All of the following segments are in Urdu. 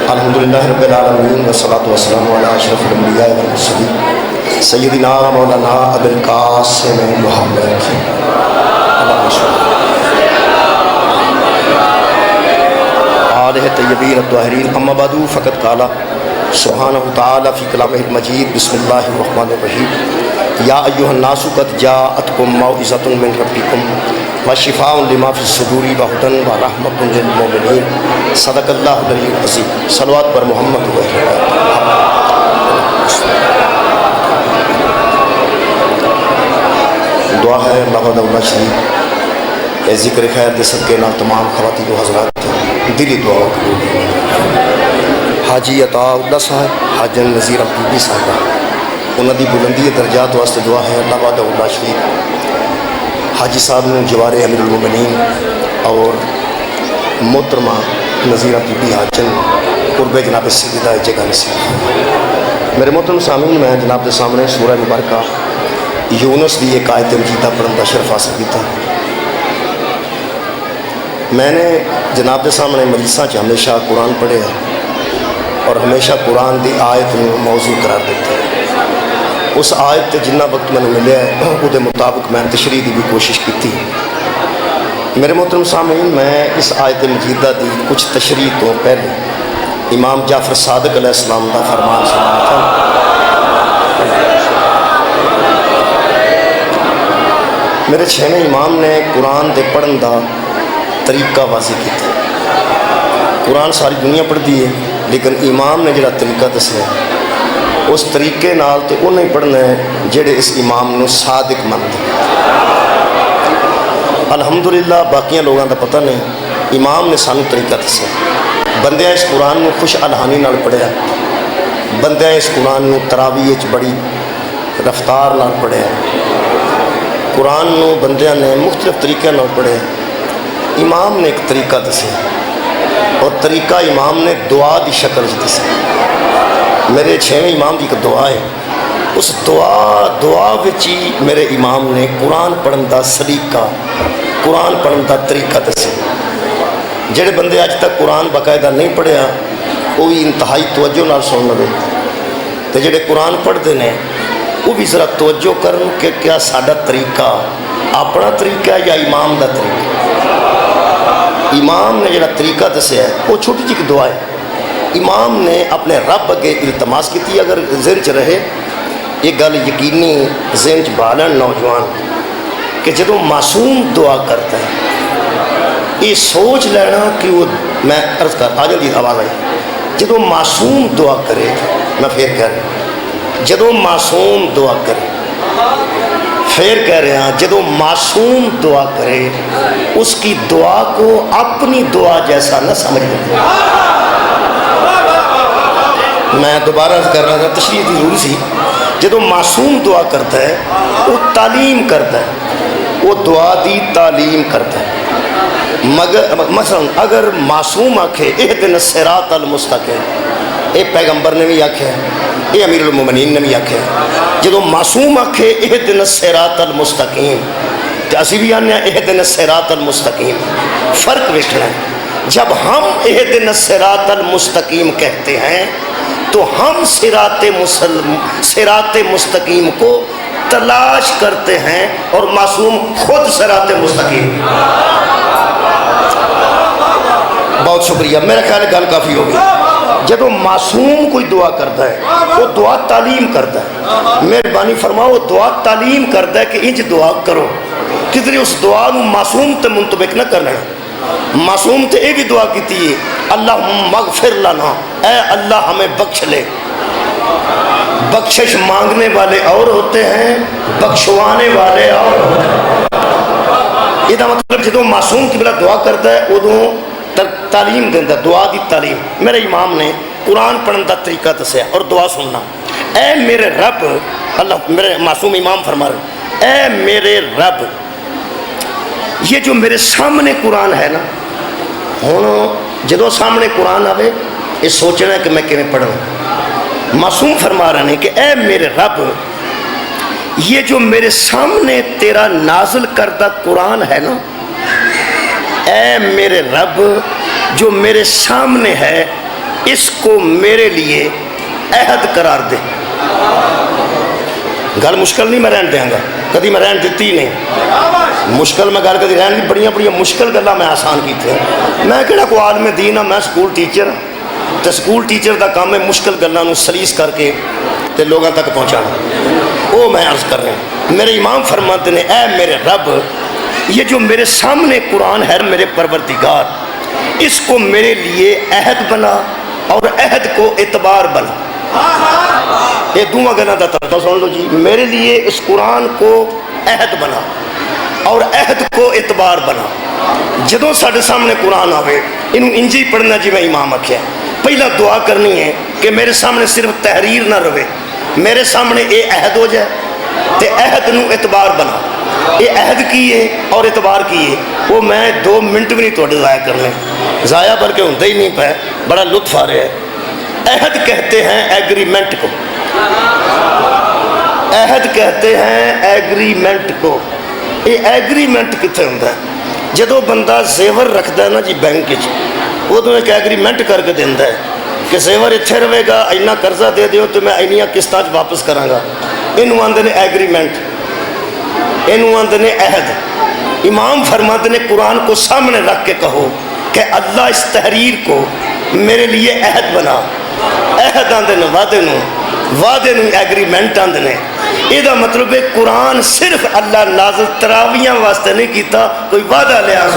الحمدللہ رب العالمین والصلاة والسلام علی اشرف الانبیاء والمرسلین سیدنا مولانا ابو القاسم محمد آلہ طیبین الطاہرین اما بعد فقد قال سبحانہ تعالی فی کلامہ المجید بسم اللہ الرحمن الرحیم یا ایھا الناس قد جاءتکم موعظۃ من ربکم وشفاء لما فی الصدور وہدی ورحمۃ للمؤمنین صدق اللہ العلی العظیم صلوات پر محمد دعا ہے اللہ وحدہ لا شریک اے ذکر خیر دے صدقے نال تمام خواتین و حضرات دلی دعا قبول حاجی عطا اللہ صاحب حاجن نذیر بی بی صاحبہ انہاں دی بلندی درجات واسطے دعا ہے اللہ وحدہ لا شریک حاجی صاحب نے جوار امیر المومنین اور محترمہ نذیرہ بی بی حاجن قرب جناب سیدہ جگہ نصیب میرے محترم سامعین میں جناب دے سامنے سورہ مبارکہ یونس دی ایک آیت مجیدہ پڑھن دا شرف حاصل کیتا میں نے جناب دے سامنے مجلساں چ ہمیشہ قرآن پڑھے اور ہمیشہ قرآن دی آیت نو موضوع قرار دیتا ہے اس آیت تے جنہ وقت میں نے ملیا ہے وہ دے مطابق میں تشریح دی بھی کوشش کی تھی میرے محترم سامعین میں اس آیت مجیدہ دی کچھ تشریح تو پہلے امام جعفر صادق علیہ السلام دا فرمان سنا تھا میرے چھویں امام نے قرآن دے پڑھن دا طریقہ واضح کیتا قرآن ساری دنیا پڑھ دی ہے لیکن امام نے جڑا طریقہ دسیا اس طریقے نال تے انہیں پڑھنا ہے جڑے اس امام نو صادق مانتے الحمدللہ باقیاں لوگاں دا پتہ نہیں امام نے سانو طریقہ دسیا بندیاں اس قرآن نو خوش الہانی نال پڑھیا بندیاں اس قرآن نو تراویح وچ بڑی رفتار نال پڑھیا قرآن نو بندیاں نے مختلف طریقے نال پڑھیا امام نے ایک طریقہ دسیا اور طریقہ امام نے دعا دی شکل سے دسیا میرے چھویں امام دی ایک دعا ہے اس دعا وچ ہی میرے امام نے قرآن پڑھن دا سلیقہ قرآن پڑھن دا طریقہ دسیا جڑے بندے اج تک قرآن باقاعدہ نہیں پڑھیا وہ بھی انتہائی توجہ نال سن لے تے جڑے قرآن پڑھتے ہیں وہ بھی ذرا توجہ کرن کہ کیا ساڈا طریقہ اپنا طریقہ ہے یا امام دا طریقہ امام نے جڑا طریقہ دسیا ہے وہ چھوٹی جی دعا ہے امام نے اپنے رب اگے التماس کی اگر ذہن چ رہے یہ گل یقینی ذہن چ بالن نوجوان کہ جدوں معصوم دعا کرتا ہے یہ سوچ لینا کہ وہ میں عرض کر آ جلدی آواز آئی جدوں معصوم دعا کرے میں پھر کہہ رہا جدوں معصوم دعا کرے پھر کہہ رہے ہیں جدوں معصوم دعا کرے اس کی دعا کو اپنی دعا جیسا نہ سمجھ لیں میں دوبارہ کر رہا تھا تشریح کی ضروری سی جدوں معصوم دعا کرتا ہے وہ تعلیم کرتا ہے وہ دعا دی تعلیم کرتا ہے مگر مثلا اگر معصوم آکھے اہدنا الصراط المستقیم اے پیغمبر نے بھی آکھے اے امیر المومنین نے بھی آکھے جدو معصوم آکھے اہدنا الصراط المستقیم تو اسی بھی آنے اہدنا الصراط المستقیم فرق ویکھنا ہے جب ہم اہدنا الصراط المستقیم کہتے ہیں تو ہم صراط مستقیم کو تلاش کرتے ہیں اور معصوم خود صراط مستقیم بہت شکریہ میرا خیال ہے گل کافی ہوگی جب وہ معصوم کوئی دعا کرتا ہے وہ دعا تعلیم کرتا ہے مہربانی فرماؤ وہ دعا تعلیم کرتا ہے کہ انج دعا کرو کدھر اس دعا نو معصوم تے منطبق نہ کرنا معصوم تے یہ بھی دعا کیتی ہے اللہ مغفر لنا اے اللہ ہمیں بخش لے بخشش مانگنے والے اور ہوتے ہیں بخشوانے والے اور ہوتے ہیں یہ مطلب جدو معصوم کی بلا دعا کرتا ہے ادو تعلیم دینا دعا دی تعلیم میرے امام نے قرآن پڑھن دا طریقہ دسیا اور دعا سننا اے میرے رب اللہ میرے معصوم امام فرما رہے اے میرے رب یہ جو میرے سامنے قرآن ہے نا ہوں جدو سامنے قرآن آئے یہ سوچنا ہے کہ میں کیویں پڑھوں معصوم فرما رہے ہیں کہ اے میرے رب یہ جو میرے سامنے تیرا نازل کردہ قرآن ہے نا اے میرے رب جو میرے سامنے ہے اس کو میرے لیے عہد قرار دے. گل مشکل نہیں میں رہن دیاں گا, کدی میں رہن دیتی ہی نہیں. مشکل میں گل کدی رہن دی, بڑیاں بڑیاں مشکل گلاں میں آسان کیتے ہیں. میں کہڑا کوئی عالم دین ہاں, میں سکول ٹیچر ہاں. تو سکول ٹیچر دا کام ہے مشکل گلاں نو سلیس کر کے تے لوگاں تک پہنچانا. وہ میں عرض کر رہا ہوں. میرے امام فرماتے ہیں اے میرے رب, یہ جو میرے سامنے قرآن ہے میرے پروردگار, اس کو میرے لیے عہد بنا اور عہد کو اعتبار بنا. یہ دونوں گلاں دا ترجمہ سن لو جی. میرے لیے اس قرآن کو عہد بنا اور عہد کو اعتبار بنا. جدوں ساڈے سامنے قرآن آوے انہوں انجی پڑھنا جی میں امام آکھیا. پہلا دعا کرنی ہے کہ میرے سامنے صرف تحریر نہ رہے, میرے سامنے اے عہد ہو جائے تے عہد نو اعتبار بنا. یہ عہد کی ہے اور اعتبار کی ہے, وہ میں 2 منٹ بھی نہیں توڑے ضائع کرنے, ضائع بلکہ ہوتا ہی نہیں پہ, بڑا لطف آ رہا ہے. عہد کہتے ہیں ایگریمنٹ کو, عہد کہتے ہیں ایگریمنٹ کو. یہ ایگریمنٹ کتنے ہوتا ہے؟ جدو بندہ زیور رکھتا ہے نا جی بینک چ, ادو ایک ایگریمنٹ کر کے دینا ہے کہ زیور اتنے رہے گا, اینا قرضہ دے دیو تو میں اینیاں قسطاں واپس کراں گا. اینوں آندے نے ایگریمنٹ, اینوں آندے نے عہد. امام فرماتے نے قرآن کو سامنے رکھ کے کہو کہ اللہ اس تحریر کو میرے لیے عہد بنا. عہد آندے نے وعدے نو, وعدے نو ایگریمنٹ آندے نے. یہ مطلب ہے قرآن صرف اللہ نازل تراویاں واسطے نہیں کیتا, کوئی وعدہ لیا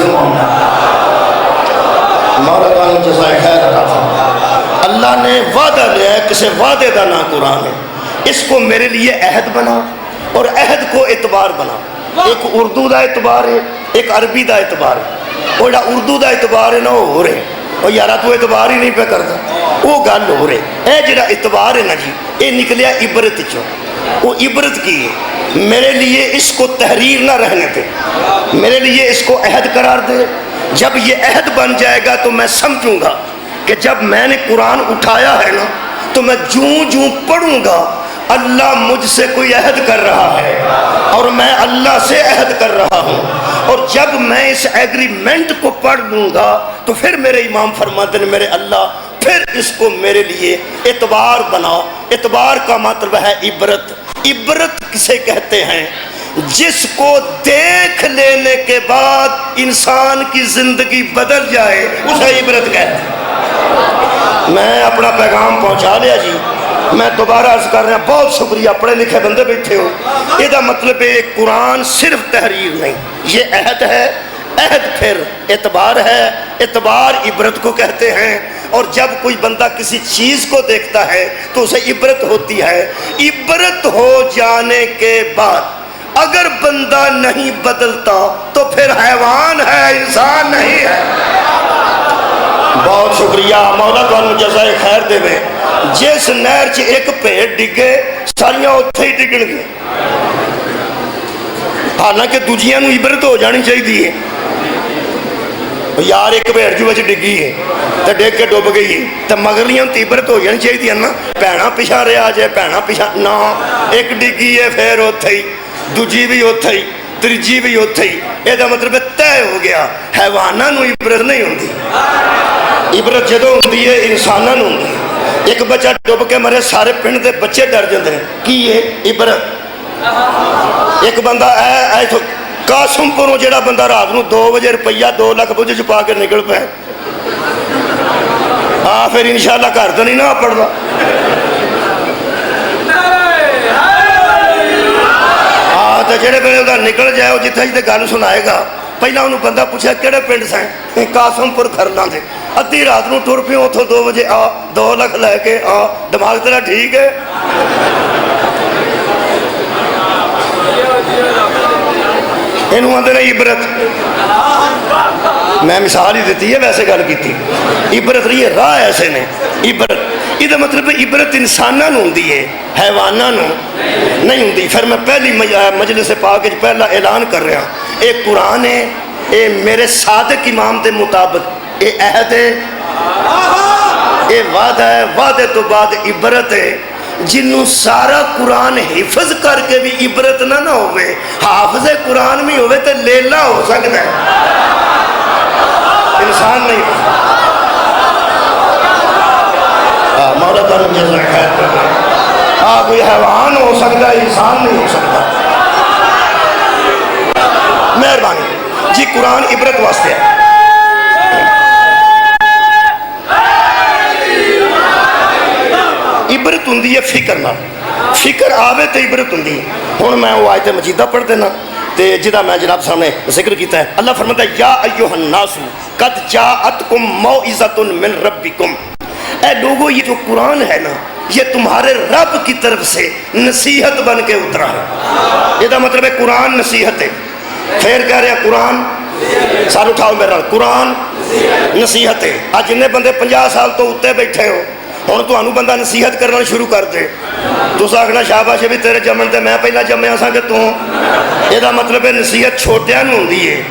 اللہ نے وعدہ لیا ہے, کسی وعدے کا نام قرآن ہے. اس کو میرے لیے عہد بنا اور عہد کو اعتبار بنا. ایک اردو دا اعتبار ہے, ایک عربی دا اعتبار ہے. وہ جڑا اردو دا اعتبار ہے نا وہ ہو رہے, اور یارا تو اعتبار ہی نہیں پہ کرتا, وہ گل ہو رہے. اے جڑا اعتبار ہے نا جی, یہ نکلیا عبرت چوں. وہ عبرت کی ہے, میرے لیے اس کو تحریر نہ رہنے دے, میرے لیے اس کو عہد قرار دے. جب یہ عہد بن جائے گا تو میں سمجھوں گا کہ جب میں نے قرآن اٹھایا ہے نا تو میں جوں پڑھوں گا اللہ مجھ سے کوئی عہد کر رہا ہے اور میں اللہ سے عہد کر رہا ہوں. اور جب میں اس ایگریمنٹ کو پڑھ لوں گا تو پھر میرے امام فرماتے ہیں میرے اللہ پھر اس کو میرے لیے اعتبار بنا. اعتبار کا مطلب ہے عبرت. عبرت کسے کہتے ہیں؟ جس کو دیکھ لینے کے بعد انسان کی زندگی بدل جائے اسے عبرت کہتے ہیں. میں اپنا پیغام پہنچا لیا جی. میں دوبارہ عرض کر رہا, بہت شکریہ, پڑھے لکھے بندے بیٹھے ہو. یہ مطلب ہے قرآن صرف تحریر نہیں, یہ عہد ہے, عہد پھر اعتبار ہے, اعتبار عبرت کو کہتے ہیں. اور جب کوئی بندہ کسی چیز کو دیکھتا ہے تو اسے عبرت ہوتی ہے. عبرت ہو جانے کے بعد اگر بندہ نہیں بدلتا تو پھر حیوان ہے, انسان نہیں ہے. بہت شکریہ, مولا تانوں جزائے خیر دے. جس نہر چ ایک بھیڑ ڈگے ساریاں اتھے ہی ڈگن گے, حالانکہ دوجیاں نو عبرت ہو جانی چاہیے. یار ایک بھیڑ جو وچ ڈگی ہے تو ڈگ کے ڈب گئی ہے تو مگرلیاں تے عبرت ہو جانی چاہیے نا. بھیڑاں پیچھا رہا جائے, بھیڑاں پیچھا نہ, ایک ڈگی ہے پھر اتھے ہی, دوجی بھی اتھے ہی, تیجی بھی اتھے ہی. یہ مطلب طے ہو گیا. حیواناں نو عبرت نہیں ہوندی, عبرت جدوں ہوندی ہے انساناں نو ہوندی. ایک بچہ ڈب کے مرے سارے پنڈ دے بچے ڈر جاندے ہیں, کی ہے عبرت. ایک بندہ اے قاسم پوروں جڑا بندہ رات نو 2 بجے روپیہ 2 لاکھ بجے چھپا کے نکل پے, ہاں پھر انشاءاللہ گھر تو نہیں نہ پڑھتا. ہاں تو جڑے بڑے وہ نکل جائے وہ جتھے جتھے گل سنائے گا, پہلا انہوں بندہ پوچھا کہڑے پنڈ سیں, قاسم پور کھرلاں دے. ادھی رات نو ٹر پیوں اتوں 2 بجے آ, 2 لاکھ لے کے آ, دماغ تیرا ٹھیک ہے؟ انہوں آندے نے عبرت. میں مثال ہی دیتی ہے, ویسے گل کیتی. عبرت نہیں ہے, راہ ایسے نے. عبرت یہ مطلب عبرت انساناں نوں ہوندی ہے, حیواناں نوں نہیں ہوندی. پھر میں پہلی مجلس پاک پہلا اعلان کر رہا, ایک قرآن ہے, اے میرے صادق امام دے مطابق اے عہد ہے, اے وعدہ ہے, وعدے تو بعد عبرت ہے. جنوں سارا قرآن حفظ کر کے بھی عبرت نہ ہوئے, حافظ قرآن بھی ہوئے تو لیلا ہو سکتا ہے, انسان نہیں. حیوان ہو سکتا ہے، انسان نہیں ہو سکتا۔ مہربانی جی، قرآن عبرت واسطے ہے۔ عبرت ہوں فکر نال، فکر آوے تو عبرت ہوں۔ ہوں میں وہ آیت مجیدہ پڑھ دینا تے جدا میں جناب سامنے ذکر کیتا ہے۔ اللہ فرماتا ہے یا ایھا الناس قد جاءتکم موعظۃ من ربکم، اے لوگو یہ جو قرآن ہے نا یہ تمہارے رب کی طرف سے نصیحت بن کے اترا ہے۔ یہ مطلب ہے قرآن نصیحت ہے۔ پھر کہہ رہے ہیں قرآن، سال اٹھاؤ میرا، قرآن نصیحت ہے۔ آج جن بندے 50 سال تو اتنے بیٹھے ہو، ہوں تمہیں بندہ نصیحت کرنا شروع کر دے تو آخنا شاباش بھی تیرے جمن تے میں پہلا جمیا سا کہ تو یہ مطلب ہے نصیحت چھوٹیاں نوں ہوندی ہے۔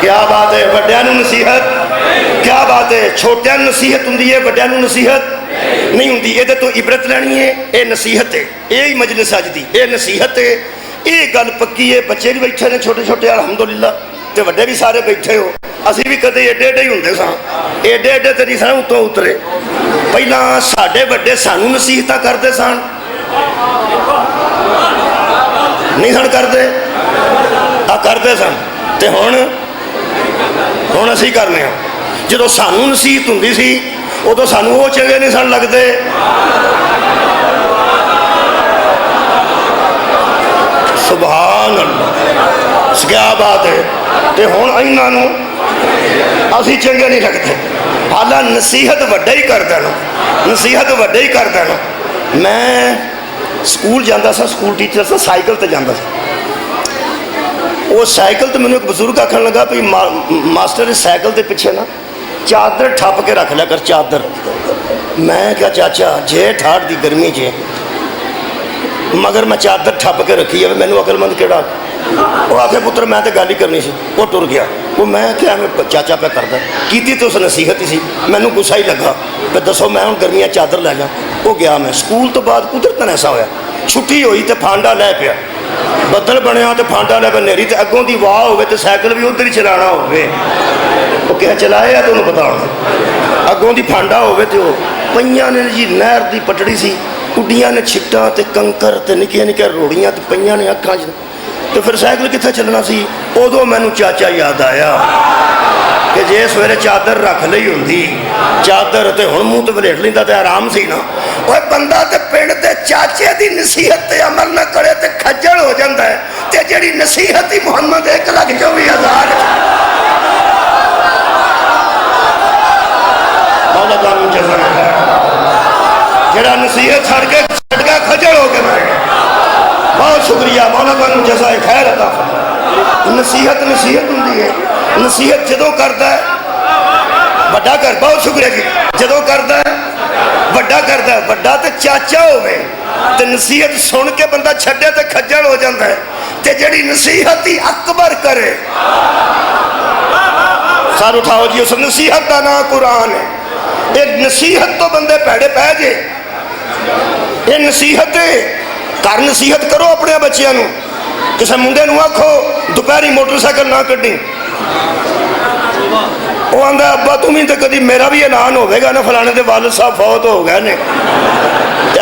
کیا بات ہے، وڈیاں نوں نصیحت، کیا بات ہے، چھوٹیاں نوں نصیحت ہوندی ہے، وڈیاں نوں نصیحت نہیں ہوندی۔ یہ تو عبرت لینی ہے، یہ نصیحت ہے، یہی مجلس اج دی یہ نصیحت ہے، یہ گل پکی ہے۔ بچے بھی بیٹھے نے چھوٹے چھوٹے الحمدللہ، تے وڈے بھی سارے بیٹھے ہو۔ اسی بھی کدے ایڈے ایڈے ہی ہوندے ساں، ایڈے ایڈے تے نہیں سن اتوں اترے۔ پہلا ساڈے وڈے سانوں نصیحتاں کردے سن، نہیں سن کردے، کردے سن، تے ہن اسی کرنے ہاں۔ جدوں سانوں نصیحت ہوندی سی ادوں سانوں وہ چنگے نہیں سن لگدے۔ سبحان اللہ، کیا بات ہے۔ تے ہن انہاں نوں اسی چنگے نہیں لگتے، حالانکہ نصیحت وڈا ہی کر دینا، نصیحت وڈا ہی کر دینا۔ میں سکول جانا سا، سکول ٹیچر سا، سائیکل تے جانا سا۔ وہ سائیکل تے مینوں ایک بزرگ آکھن لگا بھی ماسٹر سائیکل دے پیچھے نا چادر ٹھپ کے رکھ لیا کر، چادر۔ میں کیا چاچا جے ٹھاٹ دی گرمی چ مگر میں چادر ٹھپ کے رکھی ہے، مینوں عقل مند کہڑا؟ وہ آخے پتر میں تو گل ہی کرنی سی، وہ ٹر گیا۔ وہ میں کیا میں چاچا پہ کردا کیتی تو اس نصیحت ہی سی، مینوں غصہ ہی لگا پہ دسو میں ہوں گرمیاں چادر لے جا۔ وہ گیا، میں سکول تو بعد قدرتاً ایسا ہویا چھٹی ہوئی تو پھانڈا لے پیا، بدل بنیا تو پھانڈا لے پیا، نیری تو اگوں دی واہ ہوئے تو سائیکل بھی ادھر ہی چلانا ہوئے۔ وہ کیا چلائے تو انہوں پتا ہونا، اگوں دی پھانڈا ہوئے تو وہ پئیاں نے جی نہر دی پٹڑی سی، اڈیاں نے چھٹاں تے کنکر تے نکیاں نکیاں روڑیاں تے پئیاں نے اکھاں چ، تو پھر سائیکل کتنے چلنا سی؟ ادو مینوں چاچا یاد آیا کہ جے سویرے چادر رکھ لئی ہوندی، چادر تے ہن منہ تے ولیٹ لیندا تے آرام سی نا۔ اوے بندہ تے پنڈ دے چاچے دی نصیحت تے عمل نہ کرے تے کھجل ہو جاندا ہے، تے جڑی نصیحت ہی محمد 1,24,000 مولا تعالی جزاک جڑا نصیحت چھڑ کے کھجل ہو کے مر گیا۔ بہت شکریہ، مولا تعالی جزائے خیر عطا فرمائے۔ نصیحت نصیحت ہوندی ہے، نصیحت جدوں کردا ہے بڑا کر، بہت شکریہ جی، جدوں کردا ہے بڑا کردا ہے، بڑا تے چاچا ہوے تے نصیحت سن کے بندہ چھڈے تے کھجل ہو جاندا ہے، تے جڑی نصیحت ہی اکبر کرے۔ سر اٹھاؤ جی، اس نصیحت دا نام قرآن ہے۔ ایک نصیحت تو بندے پیڑے پہ جے، یہ نصیحت ہے، گھر نصیحت کرو اپنے بچیاں نوں، کسے منڈے نوں آکھو دوپہری موٹر سائیکل نہ کڈی، وہ آندا ابا تمہیں تو کدی میرا بھی اعلان ہوئے گا نا فلانے دے والد صاحب فوت ہو گئے نے،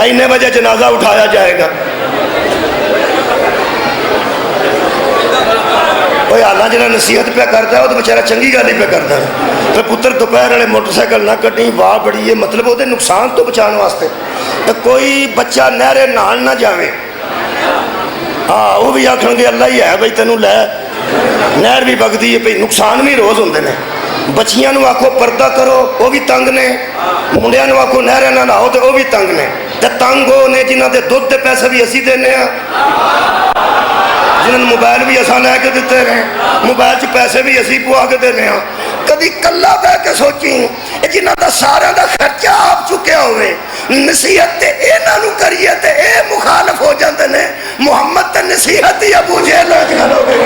اینے بجے جنازہ اٹھایا جائے گا۔ وہ اللہ جنہاں نصیحت پہ کرتا ہے وہ تو بیچارہ چنگی گل ہی پہ کرتا ہے۔ پھر پتر دوپہر والے موٹر سائیکل نہ کٹی، واہ بڑی ہے، مطلب وہ نقصان تو بچانے واسطے کوئی بچہ نہرے نہان نہ جاوے، ہاں وہ بھی آکھن گے اللہ ہی ہے بھائی تینوں لے، نہر بھی بگدی ہے، بھائی نقصان بھی روز ہوندے نے۔ بچیاں نوں آکھو پردہ کرو وہ بھی تنگ نے، منڈیاں نوں آکھو نہرے نہ نہاؤ تو وہ بھی تنگ نے، تے تنگ وہ نے جنہاں دے دودھ دے پیسے بھی اسی دینے ہیں، جنہوں موبائل بھی اساں لے کے دیتے رہے، موبائل چ پیسے بھی اسی پوا کے دینے ہیں۔ کدی کلا بہ کے سوچیں جنہاں دا سارا دا خرچہ آپ چکیا ہوئے، نصیحت تے انہاں نوں کریے تے اے مخالف ہو جاندے نے، محمد تے نصیحت ہی ابو جہل نال ہو گئی۔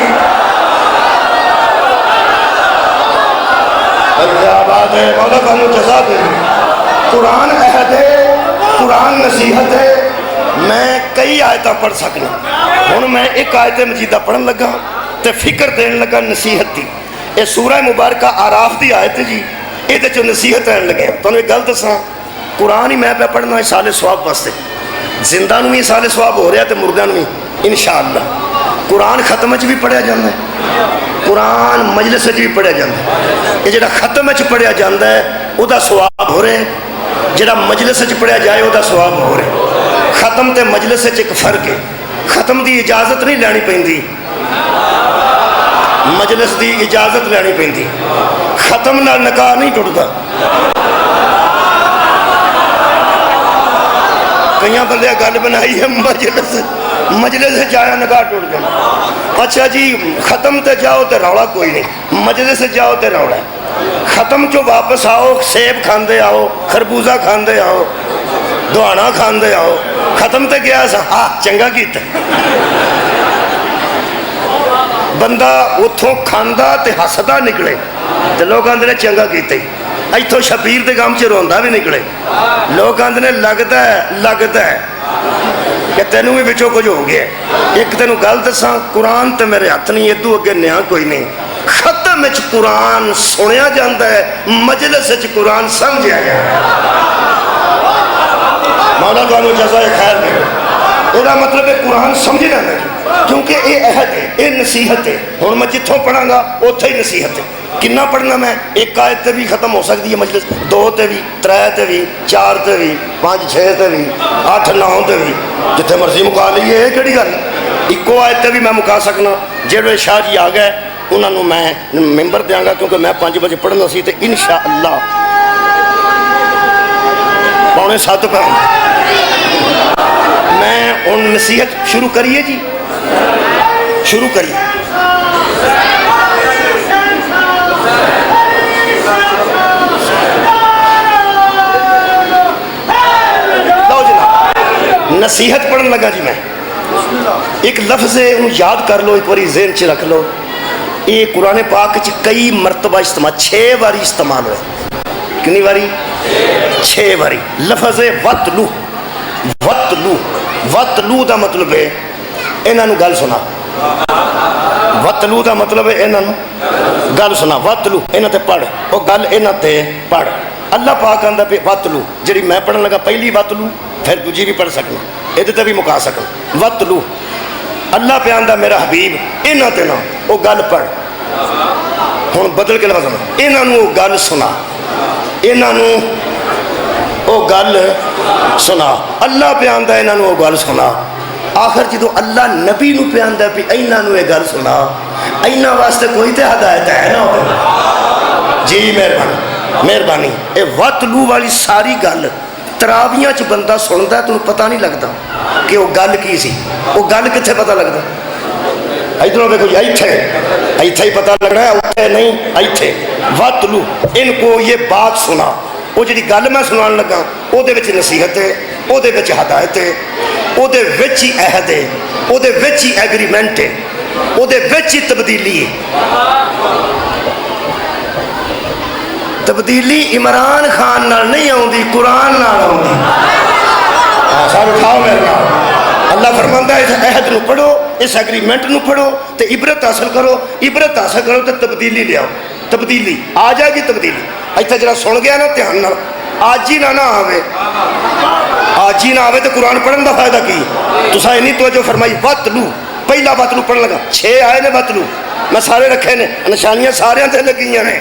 کیا بات ہے، مولا تعالی جزا دے۔ قرآن عہد ہے، قرآن نصیحت ہے۔ میں کئی آیتاں پڑھ سکنا، ہوں میں ایک آیت مجیدہ پڑھن لگا تے فکر دین لگا نصیحت دی۔ یہ سورہ مبارکہ آراف دی آیت ہے جی، یہ چ نصیحت رہن لگے۔ تمہیں ایک گل دساں، قرآن ہی میں پہ پڑھنا ہے سال سواب واسطے، زندہ نو بھی سال سواب ہو رہا ہے تو مردہ نو بھی انشاءاللہ۔ قرآن ختم بھی پڑھیا جاتا ہے، قرآن مجلس بھی پڑھیا جاتا ہے، یہ جڑا ختم پڑھیا جاتا ہے وہ دا سواب ہو رہے ہیں، جڑا مجلس پڑھیا جائے وہ دا سواب ہو رہے ہیں۔ ختم تے مجلس ایک فرق ہے، ختم دی اجازت نہیں لینی پیندی، مجلس دی اجازت لینی پیندی، ختم نہ نکاح نہیں ٹوٹتا۔ کئی بندے گل بنائی ہے مجلس جایا نکاح ٹوٹ گیا۔ اچھا جی ختم تے جاؤ تے رولا کوئی نہیں، مجلس جاؤ تے رولا ہے۔ ختم چو واپس آؤ، سیب کھاندے آؤ، خربوزہ کھاندے آؤ، دوانا کھاندے آؤ، ختم تے گیا سا ہاں چنگا کیتا۔ بندہ اتھوں کھاندا تے ہسدا نکلے تے لوگ آندے نے چنگا کیتا ہی، ایتھوں شبیر دے گام چ روندا بھی نکلے، لوگ آندے نے لگتا ہے کہ تینوں بھی بچوں کچھ ہو گیا۔ ایک تینوں گل دساں، قرآن تے میرے ہاتھ نہیں، ادو اگے نیا کوئی نہیں۔ ختم وچ قرآن سنیا جاندا ہے، مجلس وچ قرآن سمجھیا جاندا ہے۔ مولا تانوں جزائے خیر دے۔ یہ مطلب ہے قرآن سمجھنا ہے، کیونکہ یہ عہد ہے، یہ نصیحت ہے۔ ہن میں جتھوں پڑھاں گا اوتھے ہی نصیحت ہے۔ کنا پڑھنا میں؟ ایک آیت تے بھی ختم ہو سکتی ہے مجلس، 2 تے بھی، 3 تے بھی، 4 تے بھی، 5 6 تے بھی، 8 9 تے بھی، جتھے مرضی مکا لیے۔ یہ کہڑی گل؟ ایکو آیت تے بھی میں مکا سکنا۔ جڑے شاہ جی آ گئے انہوں نے میں ممبر دیاں گا، کیونکہ میں 5 بجے پڑھنا سی تے انشاءاللہ 6:45 پہ میں ان نصیحت شروع کریے جی، شروع کریے۔ نصیحت پڑھن لگا جی میں، ایک لفظ ہے انہوں یاد کر لو، ایک باری ذہن چ رکھ لو۔ یہ قرآن پاک چ کئی مرتبہ استعمال، 6 باری استعمال ہوئے۔ کنی باری؟ 6 باری۔ لفظ ہے وَتْلُو۔ وَتْلُو، وَتْلُو دا مطلب ہے انہاں نو گل سنا۔ وَتْلُو دا مطلب ہے انہاں نو گل سنا۔ وَتْلُو انہاں تے پڑھ، وہ گل انہاں تے پڑھ۔ اللہ پاک آندا پہ وَتْلُو، جڑی میں پڑھن لگا پہلی وَتْلُو، پھر دوجی بھی پڑھ سکنا، یہ تے بھی مکا سکنا۔ وَتْلُو، اللہ پہ آندا میرا حبیب انہاں تے نہ وہ گل پڑھ۔ ہن بدل کے لفظ انہاں نو وہ گل سنا، انہاں نو وہ گل سنا۔ اللہ پہ آندا انہاں نو وہ گل سنا۔ آخر جدو اللہ نبی نو پہ آندا پہ انہاں نو یہ گل سنا، انہاں واسطے کوئی تے ہدایت ہے نا؟ جی مہربانی مہربانی۔ یہ وَتْلُو والی ساری گل تراویاں چ بندہ سنتا ہے تو پتہ نہیں لگتا کہ وہ گل کی سی، وہ گل کتنے پتہ لگتا؟ ادھر دیکھو جی، ایتھے ہی پتہ لگ رہا ہے، اتھے نہیں، ایتھے۔ وَتْلُو، ان کو یہ بات سنا۔ وہ جڑی گل میں سنان لگا وہ دے وچ نصیحت ہے، وہ دے وچ ہدایت ہے، وہ دے وچ ہی عہد ہے، وہ دے وچ ہی ایگریمنٹ ہے، وہ دے وچ ہی تبدیلی ہے۔ تبدیلی عمران خان نال نہیں آؤندی، قرآن نال آؤندی۔ سار اٹھاؤ میرے نال۔ اللہ فرماندا ہے اس عہد نو پڑھو، اس ایگریمنٹ نو پڑھو تے عبرت حاصل کرو، عبرت حاصل کرو تے تبدیلی لے آؤ۔ تبدیلی آ جائے گی، تبدیلی ایتھے جڑا سن گیا نا دھیان نال، آج ہی نہ آوے، آج ہی نہ آوے تے قرآن پڑھن دا فائدہ کی؟ تساں اینی توجہ فرمائی۔ وَتْلُو، پہلا وَتْلُو پڑھن لگا، 6 آئے نے وَتْلُو، میں سارے رکھے نے، نشانیاں سارے تے لگیاں نے،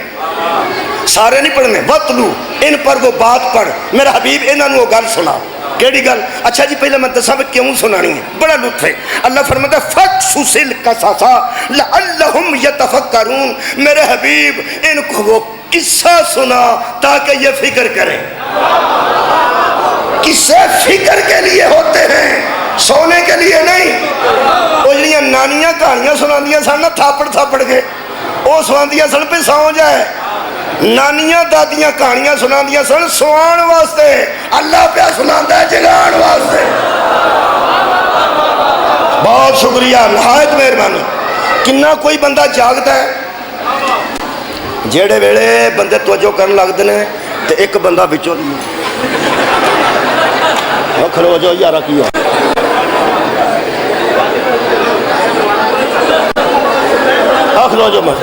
سارے نہیں پڑھنے۔ وَتْلُو، ان پر وہ بات پڑھ، میرا حبیب انہاں نو وہ گل سنا۔ کیڑی گل؟ اچھا جی پہلے میں دساں کیوں سنانی ہے، بڑا لطف ہے۔ اللہ فرماتا ہے فَقْصُصِ الْقَصَصَ لَعَلَّهُمْ يَتَفَكَّرُونَ، میرے حبیب ان کو وہ قصہ سنا تاکہ یہ فکر کریں۔ قصے فکر کے لیے ہوتے ہیں، سونے کے لیے نہیں۔ وہ جڑیاں نانیاں کہانیاں سناندیاں سن نا تھاپڑ تھاپڑ کے، وہ سناندیاں سن پہ سو جائے۔ نانیاں دادیاں کہانیاں سناندیاں سن سوان واسطے، اللہ پہ سناندا ہے جگان واسطے۔ بہت شکریہ، نہایت مہربانی۔ کنا کوئی بندہ جاگتا ہے، جیڑے ویلے بندے توجہ کرن لگتے ہیں تو ایک بندہ بچوں کھلو جو یارا کی کھلو جو میں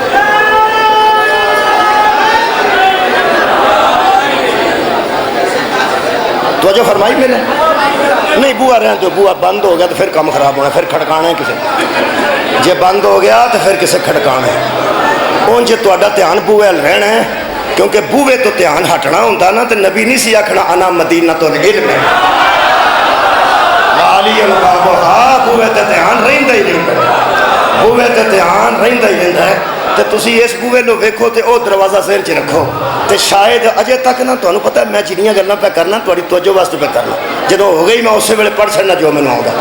توجہ فرمائی میرے نہیں بوا رہن جو بوا بند ہو گیا تو پھر کام خراب ہونا، پھر کھڑکانا ہے کسی، جے بند ہو گیا تو پھر کسے کھڑکانا ہے۔ اون جے تہاڈا دھیان بوئے ال رہنا ہے، کیونکہ بوئے تو دھیان ہٹنا ہوندا نا، تو نبی نہیں سی آکھنا انا مدینۃ العلم ہے علی البابھا، بوئے تے دھیان رہندا ہی رہندا، بوئے تے دھیان رہندا ہی رہندا ہے۔ تے تسی اس بوئے نو ویکھو تے او دروازہ ذہن چ رکھو، تے شاید اجے تک نا تانوں پتہ ہے میں جنیاں گلاں پہ کرنا تہاڈی توجہ واسطے پہ کرنا، جدوں ہو گئی میں اسی ویلے پڑھ چھڑنا جو مینوں آوندا۔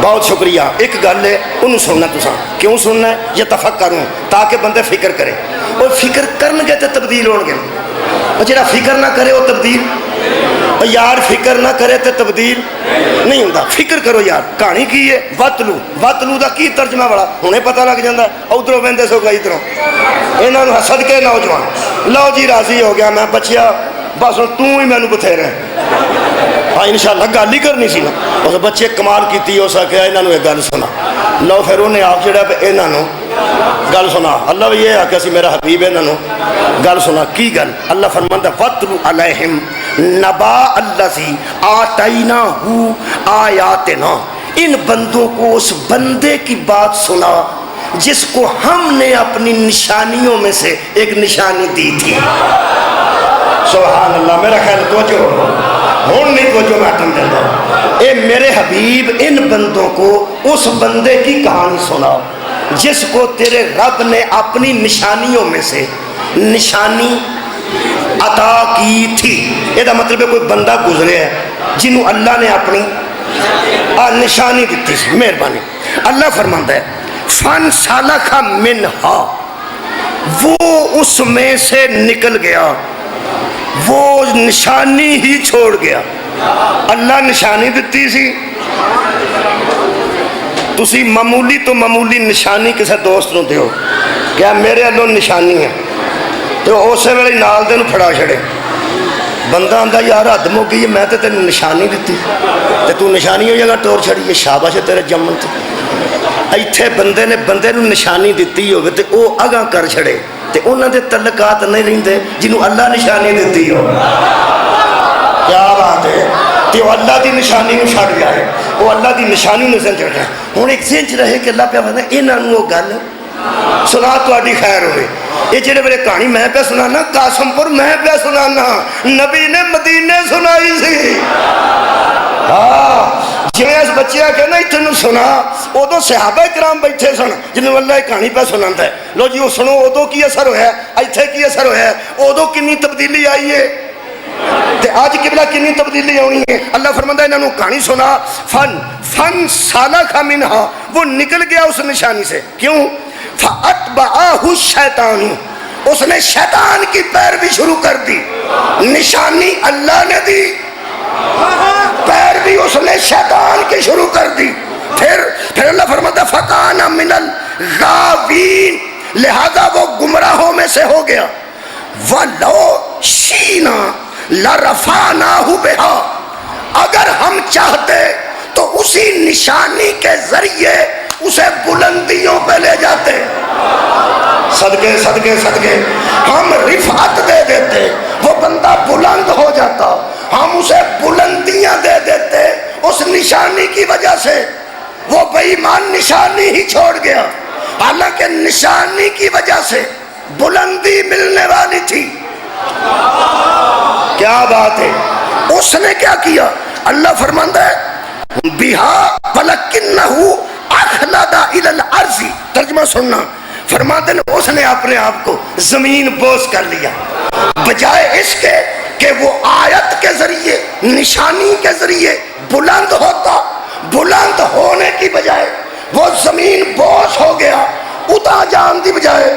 بہت شکریہ۔ ایک گل ہے انہوں سننا، تساں کیوں سننا ہے؟ یہ تفکروں، تاکہ بندے فکر کرے، اور فکر کرن گے تے تبدیل ہون گے، اور جڑا فکر نہ کرے وہ تبدیل، اور یار فکر نہ کرے تے تبدیل نہیں ہوندا۔ فکر کرو یار، کہانی کی ہے؟ وطلو، وطلو دا کی ترجمہ بڑا ہنے پتہ لگ جاندا ہے، ادھروں ویندے سو گئی ادھروں، انہاں نوں حسد کے نوجوان لو جی راضی ہو گیا میں بچیا، بس تو ہی مینوں بتھیرا ہے۔ ہاں انشاءاللہ گل ہی کرنی سی نا، اس بچے کمال کیتی، ہو سکیا انہاں نوں ایک گل سنا لو، پھر انہیں آپ جڑا پہ انہاں نوں گل سنا، اللہ بھی یہ آکھیا سی میرا حبیب انہاں نوں گل سنا۔ کی گل؟ اللہ فرماندا وَاتْلُ عَلَيْهِمْ نَبَأَ الَّذِي آتَيْنَاهُ آیَاتِنَا، ان بندوں کو اس بندے کی بات سنا جس کو ہم نے اپنی نشانیوں میں سے ایک نشانی دی تھی۔ سبحان اللہ، میرا خیال توجہ ہون نہیں توجہ میں ہٹن دیتا ہوں۔ اے میرے حبیب ان بندوں کو اس بندے کی کہانی سنا جس کو تیرے رب نے اپنی نشانیوں میں سے نشانی عطا کی تھی۔ یہ دا مطلب ہے کوئی بندہ گزرے ہے جنہوں اللہ نے اپنی نشانی دیتی سی، مہربانی۔ اللہ فرماندا ہے فن سالخ منہا، وہ اس میں سے نکل گیا، وہ نشانی ہی چھوڑ گیا۔ اللہ نشانی دیتی سی، تسی معمولی تو معمولی نشانی کسے دوست نو دیو، کیا میرے اللہ نشانی ہے، تو اسے ویلے نال دے نو پھڑا چھڑے، بندہ آندا یار حد مو گئی، میں تے تینوں نشانی دیتی تے تو نشانی ہو جگہ ٹور چھڑی ہے، شاباش ہے تیرے جمن تے۔ ایتھے بندے نے بندے نو نشانی دیتی ہوگی تے او اگاں کر چھڑے تے انہاں دے تعلقات نہیں رہندے جنہوں اللہ نشانی دیتی ہو۔ کیا بات ہے، تے وہ اللہ دی نشانی نو چھڑ جائے، وہ اللہ دی نشانی نو سن چڑھ جائے۔ ہن ایک سنچ رہے کہ اللہ پہ فرماتا ہے انہاں نو وہ گل سنا تہاڈی خیر ہوئے۔ یہ جڑے میرے کہانی میں پہ سنانا، قاسم پور میں پہ سنانا، نبی نے مدینے سنائی سی۔ ہاں جی اس بچے کہ نا اتنوں سنا، ادو صحابہ کرام بیٹھے سن جنہوں اللہ کہانی پہ سناتا ہے، لو جی وہ سنو ادو کی اثر ہوا ہے، ایتھے کی اثر ہوا ہے، ادو کنی تبدیلی آئی ہے تے آج قبلہ کنی تبدیلی آنی ہے۔ اللہ فرماندا ہے انہوں کہانی سنا، فن سالخ منہا، وہ نکل گیا اس نشانی سے، کیوں؟ فَأَتْبَعَهُ الشَّيْطَانُ، اس نے شیطان کی پیروی شروع کر دی۔ نشانی اللہ نے دی، پیروی اس نے شیطان کی شروع کر دی۔ پھر اللہ فرماتا فَكَانَ مِنَ الْغَاوِينَ، لہذا وہ گمراہوں میں سے ہو گیا۔ وَلَوْ شِئْنَا لَرَفَعْنَاهُ بِهَا، اگر ہم چاہتے تو اسی نشانی کے ذریعے اسے بلندیوں پہ لے جاتے، صدقے صدقے صدقے، ہم رفعت دے دیتے، وہ بندہ بلند ہو جاتا، ہم اسے بلندیاں دے دیتے اس نشانی کی وجہ سے۔ وہ بے ایمان نشانی ہی چھوڑ گیا، حالانکہ نشانی کی وجہ سے بلندی ملنے والی تھی۔ کیا بات ہے، اس نے کیا کیا؟ اللہ فرماندا ہے بِهَا وَلَكِنَّهُ أَخْلَدَ إِلَى الْأَرْضِ، ترجمہ سننا، فرماتے ہیں اس نے اپنے آپ کو زمین بوس کر لیا، بجائے اس کے کہ وہ آیت کے ذریعے نشانی کے ذریعے بلند ہوتا، بلند ہونے کی بجائے وہ زمین بوس ہو گیا، اتا جان دی بجائے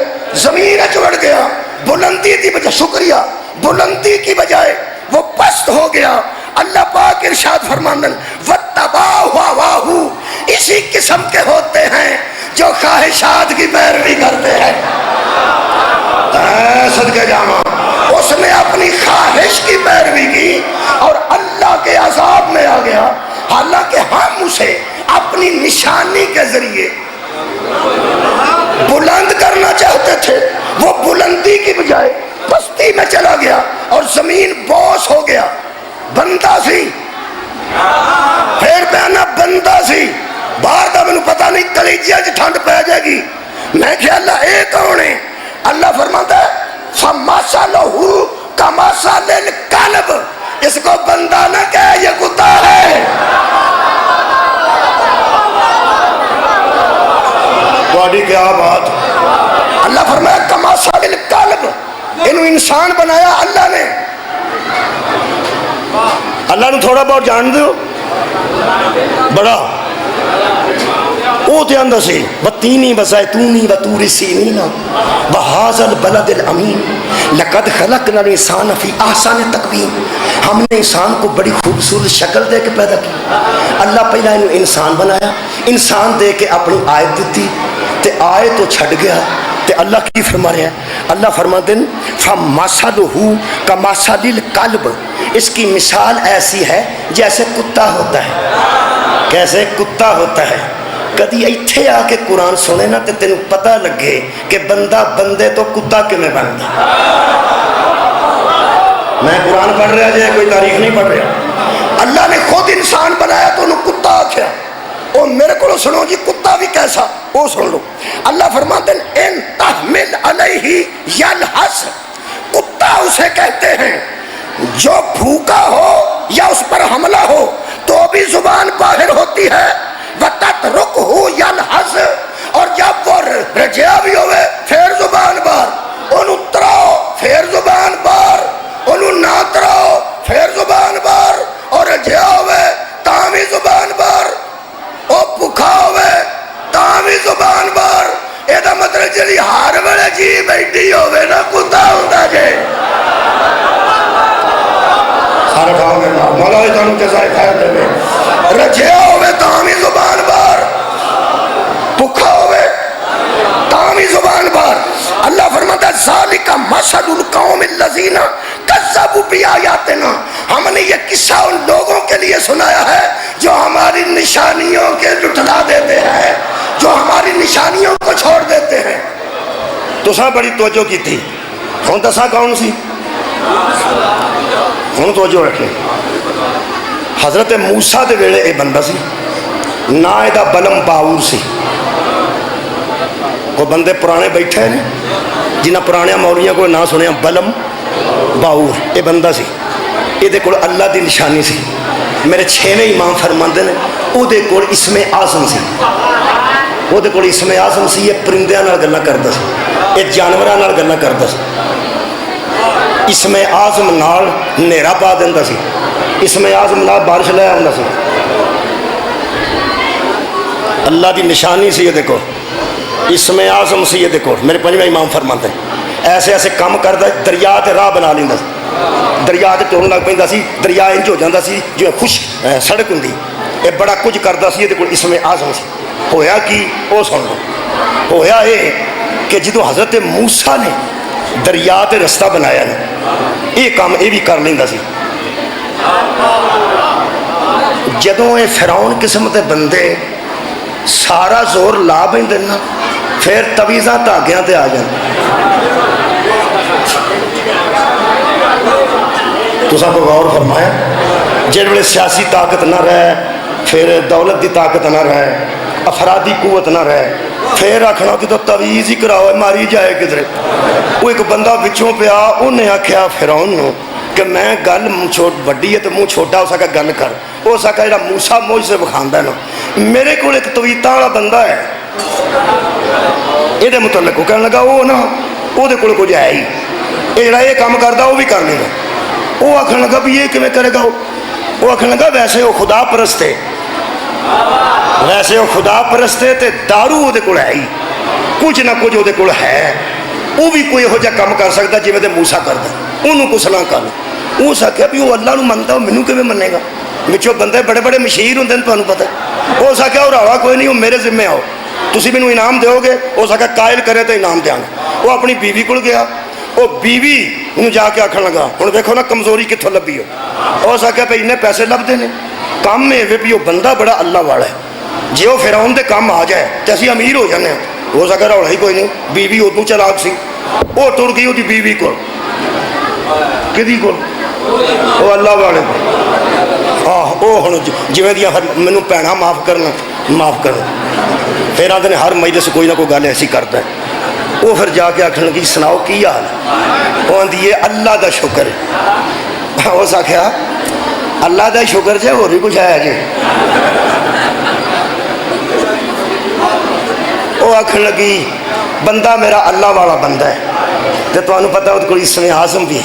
زمین چڑھ گیا، بلندی دی بجائے، شکریہ، بلندی کی بجائے وہ پست ہو گیا۔ اللہ پاک ارشاد فرماندن وَاتَّبَعُوا هَوَاهُ، اسی قسم کے ہوتے ہیں جو خواہشات کی پیروی کرتے ہیں۔ صدقے جاواں، اس نے اپنی خواہش کی پیروی کی اور اللہ کے عذاب میں آ گیا، حالانکہ ہم اسے اپنی نشانی کے ذریعے بلند کرنا چاہتے تھے، وہ بلندی کی بجائے پستی میں چلا گیا اور زمین بوس ہو گیا۔ بندہ سی پھر پہنا بندہ سی باہر کا مجھے پتا نہیں کلیجے ٹھنڈ پی جائے گی. میں کہ اللہ اے کون ہے؟ اللہ فرماتا ہے فَمَثَلُهُ كَمَثَلِ الْكَلْبِ، اس کو بندہ نہ کہے یہ کتا ہے. تھوڑی کیا بات. اللہ فرمایا کمثل الکلب، انہوں انسان بنایا اللہ نے. اللہ نے تھوڑا بہت جان دو بڑا وہ تے اندر سے بتینی وزیتونی وطور سینین وہذا البلد الامین لقد خلقنا الانسان فی احسن تقویم. ہم نے انسان کو بڑی خوبصورت شکل دے کے پیدا کیا. اللہ پہلا انہوں انسان بنایا، انسان دے کے اپنی آیت دیتی تے آئے تو چھڑ گیا. تے اللہ کی فرما رہے ہیں؟ اللہ فرما دیں فَمَثَلُهُ كَمَثَلِ الْكَلْبِ، اس کی مثال ایسی ہے جیسے کتا ہوتا ہے. کیسے کتا ہوتا ہے. کدی ایتھے آ کے قرآن سنے نا تے تینوں پتہ لگے کہ بندہ بندے تو کتا کیویں بندا. میں قرآن پڑھ رہا جائے کوئی تاریخ نہیں پڑھ رہا. اللہ نے خود انسان بنایا تو انہوں کتا آکھیا. اور میرے کو سنو جی کتا بھی کیسا وہ سن لو. اللہ فرماتے ہیں ان تحمل علیہ یلحس، کتا اسے کہتے ہیں جو بھوکا ہو یا اس پر حملہ ہو تو بھی زبان باہر ہوتی ہے. وَتَتْرُكْهُ يَلْحَسْ، اور جب وہ رجیا بھی ہوئے پھر زبان باہر. انہوں تراؤ پھر زبان باہر، انہوں نہ تراؤ پھر زبان باہر. اور رجیا ہوئے تاں بھی زبان باہر، اور بھوکا ہوئے تاں بھی زبان باہر. یہ مطلب جی ہار ویلے جی بیٹھی ہوئے نا کتا ہوتا جے. سارے کھاؤ گے مولا ہی تانوں جزائے خیر دے. رجیا ہوئے تاں بھی زبان باہر، بھوکا ہوئے تاں بھی زبان باہر. اللہ فرماتا ہے ذالک مثل القوم الذین کذبوا بآیاتنا، ہم نے یہ قصہ ان لوگوں کے لیے سنایا ہے جو ہماری نشانیوں کے جھٹلا دیتے ہیں، جو ہماری نشانیوں کو چھوڑ دیتے ہیں. تو سا بڑی توجہ کی تھی. ہوں دسا کون سی؟ ہوں توجہ رکھیں. حضرت موسیٰ دے ویلے اے بندہ سی، نا ایدہ بلم باور سی. وہ بندے پرانے بیٹھے ہیں جنہ پرانے مولیاں کو نہ سنے بلم باور. اے بندہ سی، اے دے کول اللہ دی نشانی سی. میرے 6ویں امام فرماندے نے او دے کول اسم اعظم سی. وہ دے کول اسم اعظم سی. یہ پرندیاں نال گلاں کردا سی، یہ جانوراں نال گلاں کردا سی. اسم اعظم نال نیرا پا دیندا سی، اسم اعظم نال بارش لے آندا سی. اللہ دی نشانی سی یہ دیکھو، اسم اعظم سی یہ دیکھو. میرے 5ویں امام فرماتے ہیں ایسے ایسے کام کردا دریا تے راہ بنا لیندا سی. دریا تے ٹرن لگ پیندا سی، دریا انج ہو جاندا سی جو خوش سڑک ہوندی. یہ بڑا کچھ کردا سی. یہ دیکھو اسم اعظم سی. ہویا کی وہ سن لو. ہویا یہ کہ جدو حضرت موسیٰ نے دریا تے رستہ بنایا نا، یہ کام یہ بھی کر لیندا سی. جدوں یہ فرعون قسم دے بندے سارا زور لا بیندے نا پھر تویزاں دھاگیاں تے آ جاندے. تو سب کو غور فرمایا جن ویلے سیاسی طاقت نہ رہے، پھر دولت دی طاقت نہ رہے، افرادی قوت نہ رہے، پھر آکھنا کہ تو تویز ہی کراؤ ماری جائے کدھر. وہ ایک بندہ وچوں پہ آ، انہیں آکھیا فرعون نو کہ میں گل وڈی ہے تو منہ چھوٹا ہو سکا گل کر. ہو سکا جڑا موسیٰ موج سے بکھاندا ہے نا میرے کو ایک تویتاں والا بندہ ہے یہ متعلق. وہ کہنے لگا وہ نا وہ دے کول کچھ ہے ہی، یہ جڑا یہ کام کردا وہ بھی کر لے گا. وہ آکھنے لگا بھی یہ کیویں کرے گا. وہ آکھنے لگا ویسے وہ خدا پرست ہے، ویسے وہ خدا پرست ہے تے دارو وہ دے کول ہے ہی، کچھ نہ کچھ وہ دے کول ہے. وہ بھی کوئی ہو جا کام کر سکتا جی میں موسیٰ کردا. انہوں کو سلاں کر لو. اس آخیا بھی وہ اللہ نو منتا وہ مینوں کیویں منے گا. وچوں بندے بڑے بڑے مشہیر ہوندے تمہیں پتہ. اس آخیا وہ راوا کوئی نہیں، وہ میرے ذمے آؤ، تسی مینوں انعام دیو گے. اس آخیا قائل کرے تو انعام دیاں گا. وہ اپنی بیوی کول گیا. وہ بیوی انہوں جا کے آکھن لگا ہوں دیکھو نا کمزوری کتوں لبھی ہو. اس آخیا پہ انہیں پیسے لبھتے ہیں کام میں بھی وہ بندہ بڑا اللہ والا ہے. جی وہ فرعون دے کام آ جائے تو اسی امیر ہو جانے ہیں. ہو سکا رولا ہی کوئی نہیں. بیوی ادو چلاک سی. وہ ٹر گئی وہ بیوی کو کدی کو وہ اللہ والے کو. ਉਹ ਹੁਣ ਜਿਵੇਂ ਦੀਆਂ ਮੈਨੂੰ ਭੈਣਾਂ ਮਾਫ ਕਰਨ ਫਿਰ ਆਂਦੇ ਨੇ ਹਰ ਮਜਲਿਸ ਕੋਈ ਨਾ ਕੋਈ ਗੱਲ ਐਸੀ ਕਰਦਾ। ਉਹ ਫਿਰ ਜਾ ਕੇ ਆਖਣ ਲੱਗੀ ਸੁਣਾਓ ਕੀ ਹਾਲ? ਉਹ ਆਂਦੀ ਹੈ ਅੱਲਾ ਦਾ ਸ਼ੁਕਰ। ਉਸ ਆਖਿਆ ਅੱਲਾ ਦਾ ਸ਼ੁਕਰ ਜੇ ਹੋਰ ਵੀ ਕੁਛ ਹੈ ਜੇ? ਉਹ ਆਖਣ ਲੱਗੀ ਬੰਦਾ ਮੇਰਾ ਅੱਲਾ ਵਾਲਾ ਬੰਦਾ ਹੈ ਤੇ ਤੁਹਾਨੂੰ ਪਤਾ ਉਹਦੇ ਕੋਲ ਇਸਮੇ ਆਜ਼ਮ ਵੀ ਹੈ,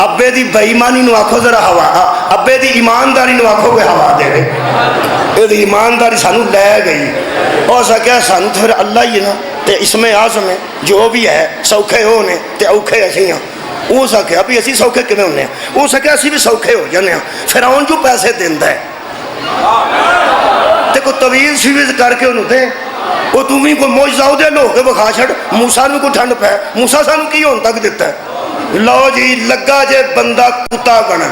ابے دی بےایمانی نو آکھو ذرا ہوا، ابے دی ایمانداری نو آکھو کوئی ہوا دے دے. یہ ایمانداری سانو لے گئی. ہو سکیا سانو پھر اللہ ہی ہے نا تے اسم اعظم ہے جو بھی ہے، سوکھے ہو نے تے اوکھے اسی ہاں. ہو سکیا بھی اسی سوکھے کیویں ہونے ہیں، ہو سکیا اسی بھی سوکھے ہو جانے ہیں. فرعون جو پیسے دیندا ہے تے کوئی طویل شیوز کر کے انہوں دے، وہ تم بھی کوئی معجزہ دے لو کے بخا چھڑ. موسیٰ نے کوئی ٹھنڈ پہ، موسیٰ سانو کی ہون تک دیتا ہے. لو جی لگا جے بندہ کتا بنا.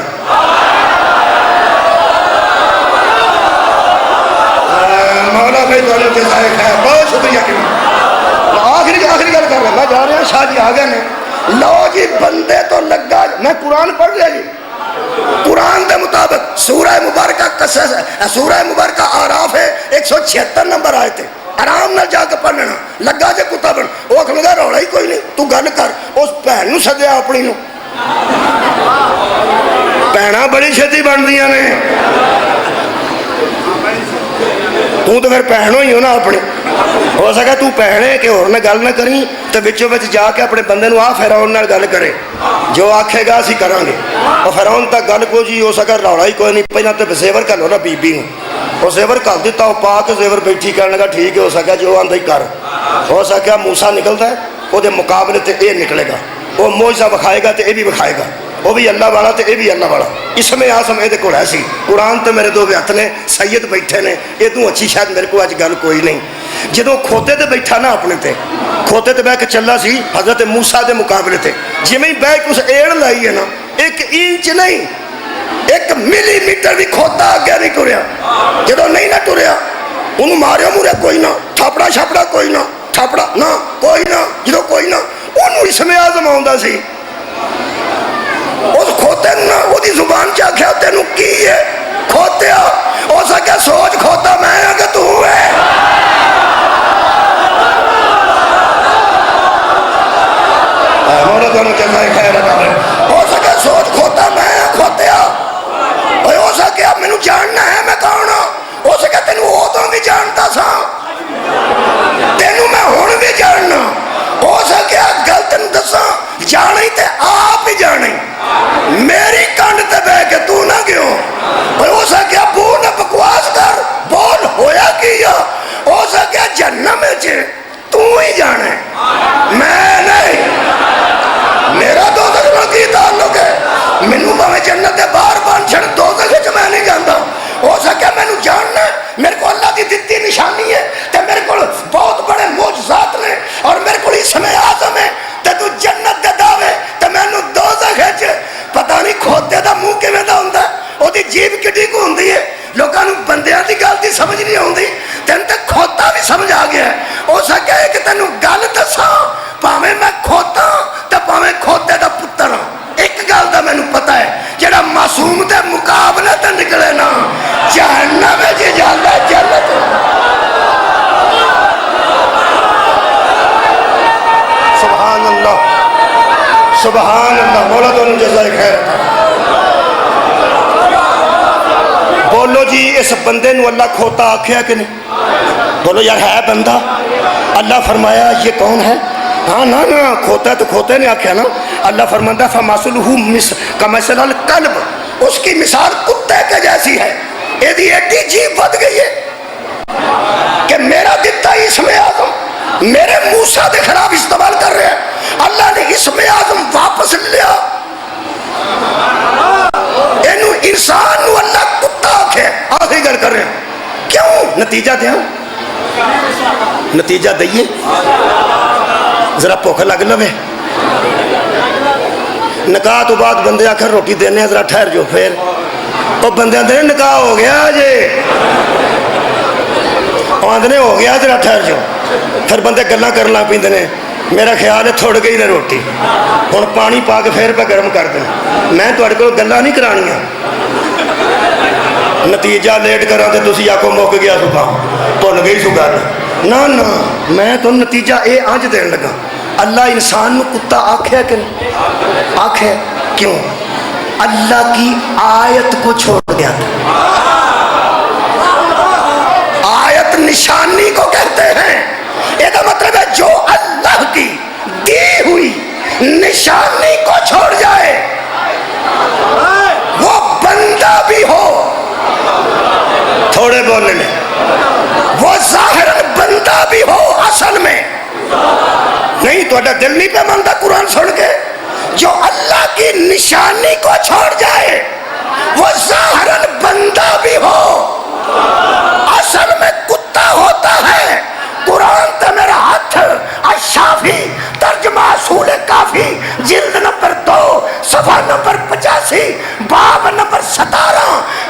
مولا بھائی تو جزائے خیر، بہت شکریہ. آخری گل کر رہا میں جا رہا شاہ جی آ گئے نے. لو جی بندے تو لگا، میں قرآن پڑھ لیا جی. قرآن دے مطابق سورہ مبارکہ قصص ہے، سورہ مبارکہ آراف ہے 176 نمبر آئے تھے. آرام نہ جا کے پڑھنا. لگا جے کتا بن، وہ آخ لگا روڑا ہی کوئی نہیں، تو گل کر. اس بہن نو سدیا اپنی نو. بہنا بڑی چھتی بن دیا نے، تو پھر بہنوں ہی ہو نا اپنی. ہو سکا تو بہنے کہ اور نہ گل نہ کریں تو بچوں بچ جا کے اپنے بندے نو آ فرعون نال گل کرے، جو آکھے گا اسی کریں گے. اور فرعون تک گل کو جی ہو سکا روڑا ہی کوئی نہیں. پہلے تو زیور گھلو نا بی بی نو، وہ زیور گھل دیتا، وہ پا کے زیور بیٹھی کرنے لگا ٹھیک ہے ہو سکا جو آندا ہی کر. ہو سکا موسیٰ نکلتا ہے وہ دے مقابلے تے اے نکلے گا، وہ معجزہ بکھائے گا تے اے بھی بکھائے گا. وہ بھی اللہ والا تے اے بھی اللہ والا. اسم اعظم اے دے کول ہے سی. قرآن تے میرے دو ہاتھ نے، سید بیٹھے نے، یہ تو اچھی شاید میرے کو اج گل کوئی نہیں. جدو کھوتے تے بیٹھا نا اپنے تے، کھوتے تے بہ کے چلا سی حضرت موسیٰ دے مقابلے تے، جویں بہ کے اس ایڑ لائی ہے نا، 1 انچ نہیں 1 ملی میٹر بھی کھوتا آگے نہیں ٹریا. جدو نہیں نہ ٹریا انہوں ماریا موریا کوئی نہ، تھاپڑا چھاپڑا کوئی نہ، تھاپڑا نہ کوئی نہ، جدو کوئی نہ انہوں اسم اعظم آوندا سی. اس کھوتے نہ وہ دی زبان چا کیا تینوں کی ہے کھوتیا. ہو سکے سوچ کھوتا میں ہاں کہ تو ہے. مولا دونوں جزائے خیر ادا کرے. ہو سکے سوچ کھوتا میں ہاں کھوتیا. ہو سکے اب مینوں جاننا ہے میں کون ہاں. ہو سکے تینوں ادوں بھی جانتا سا، تینوں میں ہن بھی جاننا. ہو سکے گل تینوں دساں جانی تے آپ ہی جانی. میری کنڈ تے بہ کے تو نہ گیو. ہو سکیا بو نہ بکواس کر، بول ہویا کیا. ہو سکیا جہنم وچ تو ہی جانے، میں نہیں. میرا دوزخ نال کی تعلق ہے؟ مینوں بھاویں جنت دے باہر بن چھڑ، دوزخ وچ میں نہیں جاندا. ہو سکیا مینوں جاننا ہے. میرے کو اللہ دی دتی نشانی ہے تے میرے کو بہت بڑے معجزات نے اور میرے کو اسم اعظم ہے تے تو جنت دے دعوے تے مینوں دوزخ وچ پتہ نہیں کھوتے دا منہ کیویں دا ہوندا ہے، او دی جیب کڈی کو ہوندی ہے. لوکاں نوں بندیاں دی گل دی سمجھ نہیں آوندی، تینوں تے کھوتا بھی سمجھ آ گیا ہے. ہو سکے کہ تینوں گل دساں پاویں میں کھوتا تے پاویں کھوتے دا پتر ہاں. ایک گل دا مینوں پتہ ہے، جڑا معصوم دے مقابلے تے نکلے نا جہنم وچ جاندا ہے جنت. سبحان اللہ سبحان اللہ. مولا تو جزائے خیر. بولو جی اس بندے نو اللہ کھوتا آکھیا کہ نہیں؟ بولو یار ہے بندہ؟ اللہ فرمایا یہ کون ہے؟ ہاں نہ کھوتا ہے تو کھوتے نے آکھیا نا. اللہ فرماتا فَمَثَلُهُ كَمَثَلِ الْكَلْبِ، اس کی مثال کتے کے جیسی ہے. یہ دی ایڈی جیب بد گئی ہے کہ میرا دتا اسم اعظم میرے موسیٰ دے خلاف استعمال کر رہے ہیں. اللہ نے اسم اعظم واپس لیا. اینو انسان نو اللہ کتا آکھے. آخری گل کر رہے ہیں کیوں؟ نتیجہ دیا، نتیجہ دئیے. ذرا بھوک لگ لوے. نکاح تو بعد بندے آخر روٹی دینے ذرا ٹھہر جو. پھر وہ بندے آدھے نکاح ہو گیا جی، آدھے ہو گیا ذرا ٹھہر جو. پھر بندے گلاں کر لگ پیندے نے. میرا خیال ہے تھوڑ گئی نے روٹی، ہن پانی پا کے پھر پہ گرم کر دیں. میں تہاڈے کول گلاں نہیں کرانیاں. نتیجہ لیٹ کراں تے تسی آکھو مک گیا سو کام، بھول گئی سو گل. نہ میں تو نتیجہ اے آج دین لگا. اللہ انسان نو کتا آکھے کہ نہیں آکھے؟ کیوں؟ اللہ کی آیت کو چھوڑ گیا تھا. آیت نشانی کو کہتے ہیں. یہ کا مطلب ہے جو اللہ کی دی ہوئی نشانی کو چھوڑ جائے وہ بندہ بھی ہو، تھوڑے بولنے میں، وہ ظاہراً بندہ بھی ہو اصل میں نہیں۔ تو دل نہیں پہ مانتا قرآن سن کے؟ جو اللہ کی نشانی کو چھوڑ جائے وہ ظاہراً بندہ بھی ہو اصل میں کتا ہوتا ہے۔ قرآن تے میرا ہاتھ الشافی ترجمہ اصول کافی جلد نمبر 2 صفحہ نمبر 85 باب نمبر 17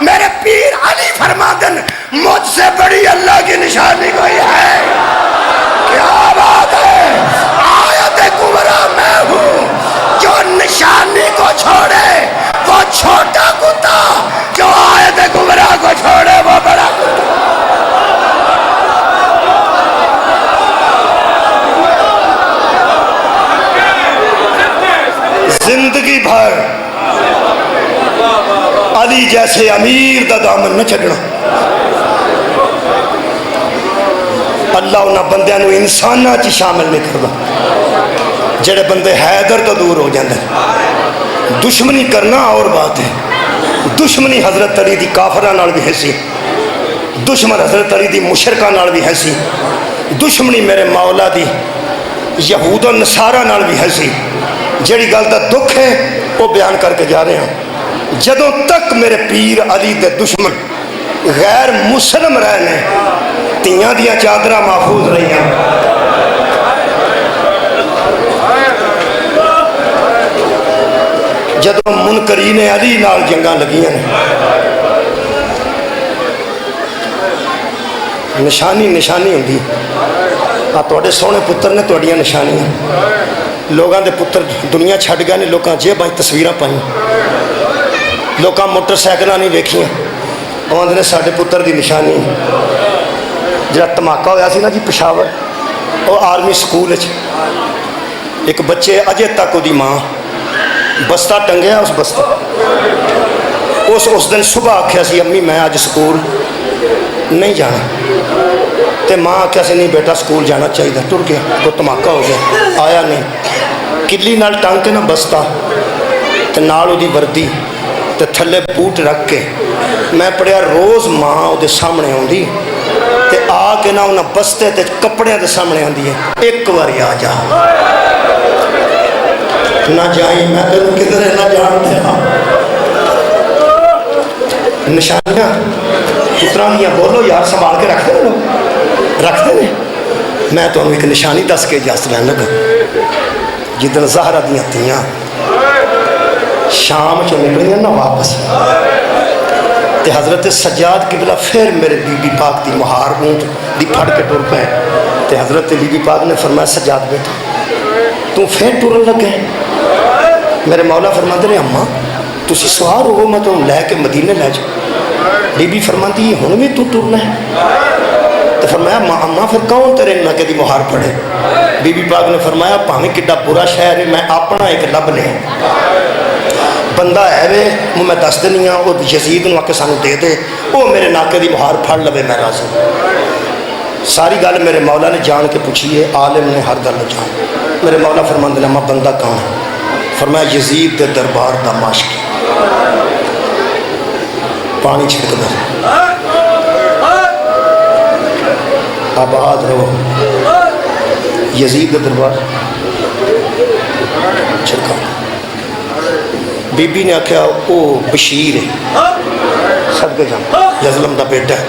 میرے پیر علی فرمادن مجھ سے بڑی اللہ کی نشانی کوئی ہے؟ کیا بات ہے! آیت کبریٰ میں ہوں جو نشانی کو چھوڑے وہ چھوٹا کتا، جو آیت کبریٰ کو چھوڑے وہ بڑا کتا۔ زندگی بھر علی جیسے امیر دا دامن نہ چھڈنا۔ اللہ انہاں بندیاں نو انساناں چ شامل نہیں کردا جڑے بندے حیدر تو دور ہو جاندے۔ دشمنی کرنا اور بات ہے، دشمنی حضرت علی دی کافراں نال بھی ہے سی، دشمن حضرت علی دی مشرکاں نال بھی ہے سی، دشمنی میرے مولا دی یہود و نصارہ نال بھی ہے سی۔ جڑی گل دا دکھ ہے وہ بیان کر کے جا رہے ہیں۔ جدوں تک میرے پیر علی دے دشمن غیر مسلم رہنے تیاں دیاں چادرہ محفوظ رہی ہیں۔ جدوں منکرین علی نال جنگاں لگیاں نے، نشانی نشانی ہوندی تواڈے سونے پتر نے تواڈیاں نشانیاں۔ لوگاں دے پتر دنیا چھڈ گئے نے، لوکاں جیباں تصویراں پائیں، لوکاں موٹر سائیکلاں نہیں ویکھیاں، آندے نے ساڈے پتر دی نشانی۔ جڑا دھماکہ ہویا سی نا جی پشاور، وہ آرمی سکول وچ ایک بچے اجے تک وہ دی ماں بستہ ٹنگیا، اس بستہ اس دن صبح آکھیا سی امی میں اج سکول نہیں جانا، تے ماں آکھیا سی نہیں بیٹا سکول جانا چاہیے، ٹر گیا۔ تو دھماکہ ہو گیا، آیا نہیں، کلی نال ٹنگ کے نا بستہ تے نال دی وردی تے تھلے بوٹ رکھ کے میں پڑھیا روز ماں وہ سامنے آندی تے آ کے نہ انہاں بستے تے کپڑے دے سامنے آندی ہے، ایک باری آ جا نہ جائی میں تینوں کدھر نہ جانتے ہاں۔ نشانیاں پتراں دیاں بولو یار سنبھال کے رکھتے ہیں لوگ، رکھتے ہیں۔ میں تمہیں ایک نشانی دس کے اجازت لین لگا۔ جدن زہرا دیاں تیاں شام چ نکلیاں نہ واپس تے حضرت سجاد قبلہ پھر میرے بی بی پاک دی مہار اونٹ دی پھڑ کے ٹر پے تے حضرت بی بی پاک نے فرمایا سجاد بیٹا تو پھر ٹرن لگے؟ میرے مولا فرماتے نے اماں تسی سوار ہو میں تم لے کے مدینے لے جاؤ۔ بی بی فرماتی ہن بھی تو ٹرنا ہے؟ تو فرمایا اماں پھر کون تیرے نکے دی مہار پڑے؟ بی بی پاک نے فرمایا پاویں کڈا برا شہر ہے میں اپنا ایک لب لے بندہ ہے وے میں دس دینی ہاں، وہ یزید نو آ کے سانو دے دے، وہ میرے ناکے دی مہار پھڑ لوے میں راضی۔ ساری گل میرے مولا نے جان کے پوچھی ہے، عالم نے ہر گل جان۔ میرے مولا فرماندے نے اماں بندہ کہاں ہے؟ فرمایا یزید دے دربار دا ماشکی، پانی چھڑک دے آباد رہو، یزید دے دربار چھڑکا۔ بی بی نے آکھیا او بشیر ہے صدقے جان یزلم دا بیٹا ہے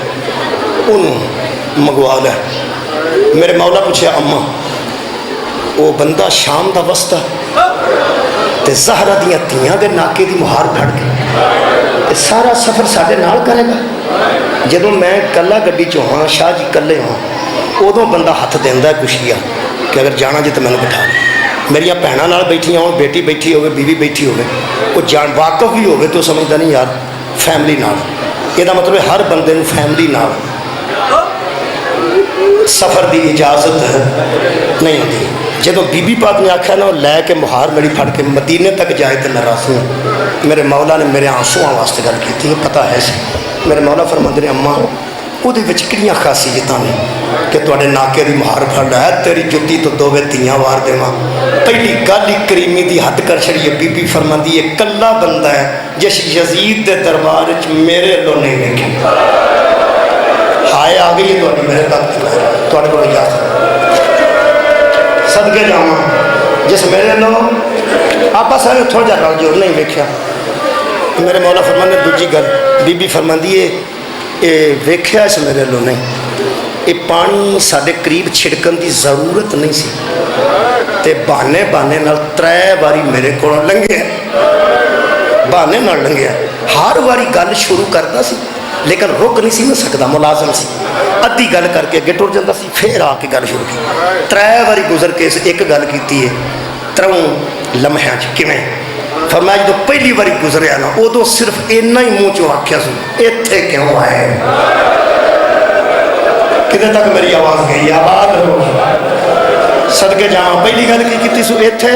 انہوں منگوا لے۔ میرے مولا پوچھے اماں وہ بندہ شام دا وسطہ تے زہرا دیاں تیاں دے ناکے دی مہار پھڑ کے تے سارا سفر ساڈے نال کرے گا؟ جدوں میں کلا گڈی چ ہاں شاہ جی کلے ہاں ادوں بندہ ہاتھ دیندا ہے کشیا کہ اگر جانا جے تے مینوں بٹھا لے۔ میریاں بھیناں نال بیٹھیاں ہون، بیٹی بیٹھی ہوئے، بیوی بیٹھی ہوئے، وہ جان واقف بھی ہوئے تو سمجھدا نہیں یار فیملی نال، یہ مطلب ہر بندے نوں فیملی نال سفر دی اجازت نہیں ہوتی۔ جدوں بی بی پاک نے آکھیا نا وہ لے کے مہار میری پھڑ کے مدینے تک جائے تے میں راضی ہوں، میرے مولا نے میرے آنسواں واسطے گل کی، پتہ ہے سی۔ میرے مولا فرماندے نے اماں ਉਹਦੇ ਵਿੱਚ ਕਿਹੜੀਆਂ ਖਾਸੀਅਤਾਂ ਨੇ ਕਿ ਤੁਹਾਡੇ ਨਾਕੇ ਦੀ ਮਾਰ ਫੜ ਹੈ ਤੇਰੀ ਜੁੱਤੀ ਤੋਂ ਦੋਵੇਂ ਧੀਆਂ ਵਾਰ ਦੇਵਾਂ। ਪਹਿਲੀ ਗੱਲ ਹੀ ਕਰੀਮੀ ਦੀ ਹੱਦ ਕਰ ਛੜੀਏ। ਬੀਬੀ ਫਰਮਾਂਦੀ ਹੈ ਕੱਲਾ ਬੰਦਾ ਹੈ ਜਿਸ ਯਜ਼ੀਦ ਦੇ ਦਰਬਾਰ ਵਿੱਚ ਮੇਰੇ ਵੱਲੋਂ ਨਹੀਂ ਵੇਖੀ। ਹਾਏ ਆ ਗਈ ਹੈ ਤੁਹਾਡੀ ਮੇਰੇ ਤੱਕ, ਤੁਹਾਡੇ ਕੋਲ ਇਜਾਜ਼ਤ ਸਦਕੇ ਜਾਵਾਂ ਜਿਸ ਮੇਰੇ ਵੱਲੋਂ ਆਪਾਂ ਸਾਰੇ ਥੋੜ੍ਹਾ ਜਿਹਾ ਰਲ ਜੋੜ ਨਹੀਂ ਵੇਖਿਆ। ਮੇਰੇ ਮੌਲਾ ਫਰਮਾਉਂਦੇ ਦੂਜੀ ਗੱਲ ਬੀਬੀ ਫਰਮਾਂਦੀ ਹੈ ਇਹ ਵੇਖਿਆ ਇਸ ਮੇਰੇ ਵੱਲੋਂ ਨਹੀਂ, ਇਹ ਪਾਣੀ ਸਾਡੇ ਕਰੀਬ ਛਿੜਕਣ ਦੀ ਜ਼ਰੂਰਤ ਨਹੀਂ ਸੀ ਤੇ ਬਹਾਨੇ ਨਾਲ 3 ਵਾਰੀ ਮੇਰੇ ਕੋਲੋਂ ਲੰਘਿਆ, ਬਹਾਨੇ ਨਾਲ ਲੰਘਿਆ। ਹਰ ਵਾਰੀ ਗੱਲ ਸ਼ੁਰੂ ਕਰਦਾ ਸੀ ਲੇਕਿਨ ਰੁਕ ਨਹੀਂ ਸੀ ਮੈਂ ਸਕਦਾ, ਮੁਲਾਜ਼ਮ ਸੀ। ਅੱਧੀ ਗੱਲ ਕਰਕੇ ਅੱਗੇ ਟੁਰ ਜਾਂਦਾ ਸੀ, ਫੇਰ ਆ ਕੇ ਗੱਲ ਸ਼ੁਰੂ ਕੀਤੀ। 3 ਵਾਰੀ ਗੁਜ਼ਰ ਕੇ ਇੱਕ ਗੱਲ ਕੀਤੀ ਹੈ 3 ਲਮਹਿਆਂ 'ਚ। ਕਿਵੇਂ? ਫਰਮਾਇਆ ਜਦੋਂ ਪਹਿਲੀ ਵਾਰੀ ਗੁਜ਼ਰਿਆ ਨਾ ਉਦੋਂ ਸਿਰਫ ਇੰਨਾ ਹੀ ਮੂੰਹ 'ਚੋਂ ਆਖਿਆ ਸੀ ਇੱਥੇ ਕਿਉਂ ਆਏ। ਕਿਤੇ ਤੱਕ ਮੇਰੀ ਆਵਾਜ਼ ਗਈ? ਆਬਾਦ ਹੋ ਸਦਕੇ ਜਾਵਾਂ। ਪਹਿਲੀ ਗੱਲ ਕੀ ਕੀਤੀ ਸੀ? ਇੱਥੇ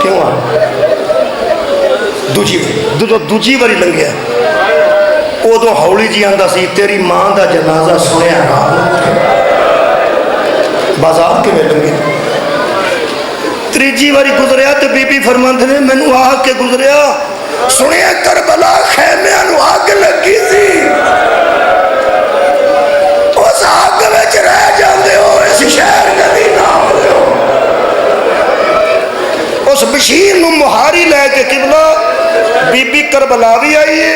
ਕਿਉਂ ਆ। ਦੂਜੀ ਵਾਰੀ ਲੰਘਿਆ ਉਦੋਂ ਹੌਲੀ ਜੀ ਆਂਦਾ ਸੀ ਤੇਰੀ ਮਾਂ ਦਾ ਜਨਾਜ਼ਾ ਸੁਣਿਆ ਬਾਜ਼ਾਰ ਕਿਵੇਂ ਲੰਘੇ। ਤੀਜੀ ਵਾਰੀ ਗੁਜ਼ਰਿਆ ਤੇ ਬੀਬੀ ਫਰਮਾਉਂਦੇ ਨੇ ਮੈਨੂੰ ਆ ਕੇ ਗੁਜ਼ਰਿਆ ਸੁਣਿਆ ਕਰਬਲਾ ਖੈਮਿਆਂ ਨੂੰ ਅੱਗ ਲੱਗੀ ਸੀ, ਉਸ ਅੱਗ ਵਿੱਚ ਰਹਿ ਜਾਂਦੇ ਹੋ ਇਸ ਸ਼ਹਿਰ ਕਦੀ ਨਾ ਆਉਂਦੇ। ਉਸ ਬਸ਼ੀਰ ਨੂੰ ਮੁਹਾਰੀ ਲੈ ਕੇ ਕਿਬਲਾ ਬੀਬੀ ਕਰਬਲਾ ਵੀ ਆਈ ਹੈ,